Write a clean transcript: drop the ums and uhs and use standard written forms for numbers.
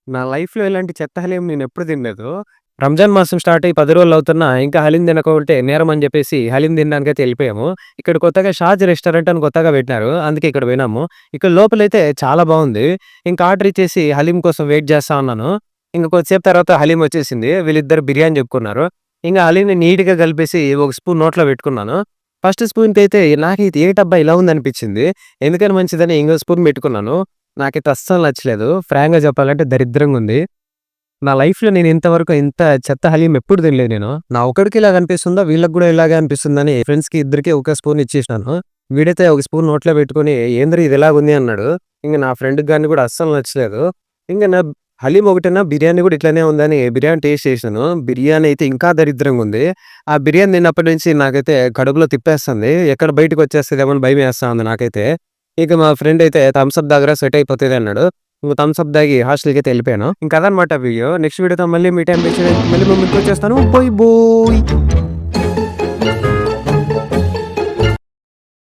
నా లైఫ్‌లో ఇలాంటి చెత్త హలీం నేనెప్పుడు తినలేదు. రంజాన్ మాసం స్టార్ట్ అయ్యి 10 రోజులవుతున్నా ఇంకా హలీం తినకుంటే నేరం అని జెప్పేసి హలీం తినడానికైతే ఎళ్ళిపోయాము. ఇక్కడ కొత్తగా 'షాజ్' రెస్టారెంట్ అని కొత్తగా పెట్టినారు. అందుకే ఇక్కడ పోయినాము. ఇక్కడ లోపలైతే చాలా బావుంది. ఇంకా ఆర్డర్ ఇచ్చేసి హలీం కోసం వెయిట్ చేస్తా ఉన్నాను. ఇంక కొద్దిసేపు తర్వాత హలీం వచ్చేసింది. వీళ్ళిద్దరు బిర్యానీ చెప్పుకున్నారు. ఇంగ హలీంని నీట్‌గా కలిపేసి ఒక స్పూన్ నోట్లో పెట్టుకున్నాను. ఫస్ట్ స్పూన్‌కైతే నాకైతే ఏటబ్బా ఇలా ఉందనిపించింది. ఎందుకని మంచిదని ఇంకో స్పూన్ పెట్టుకున్నాను. నాకైతే అస్సలు నచ్చలేదు. ఫ్రాంక్‌గా చెప్పాలంటే దరిద్రంగుంది. నా లైఫ్‌లో నేను ఇంతవరకు ఇంత చెత్త హలీం ఎప్పుడు తినలేదు నేను. నా ఒక్కడికే ఇలాగ అనిపిస్తుందా? వీళ్ళకి గూడా ఇలాగే అనిపిస్తుందని ఫ్రెండ్స్‌కి ఇద్దరికీ ఒక స్పూన్ ఇచ్చేసినాను. వీడైతే ఒక స్పూన్ నోట్లో పెట్టుకొని ఏందిరా ఇది ఇలాగుంది అన్నాడు. ఇంక నా ఫ్రెండ్‌కి గాని గూడా అస్సలు నచ్చలేదు. ఇంక నా హలీం ఒకటేనా బిర్యానీ గూడా ఇట్లనే ఉందని బిర్యానీ టేస్ట్ చేశాను. బిర్యానీ అయితే ఇంకా దరిద్రంగుంది. ఆ బిర్యానీ తిన్నప్పటి నుంచి నాకైతే కడుపులో తిప్పేస్తుంది. ఎక్కడ బయటకొచ్చేస్తదేమో అని భయమేస్తా ఉంది నాకైతే. ఇక మా ఫ్రెండ్ అయితే థమ్స్ అప్ తాగురా సెట్ అయిపోతది అన్నాడు. ఇంక థమ్స్ అప్ తాగి హాస్టల్‌కైతే ఎళ్ళిపోయాను. ఇంక అదనమాట వీడియో. నెక్స్ట్ వీడియోతో మళ్ళీ మీ టైం మళ్ళీ మీ ముందుకొచ్చేస్తాను. బోయ్ బోయ్.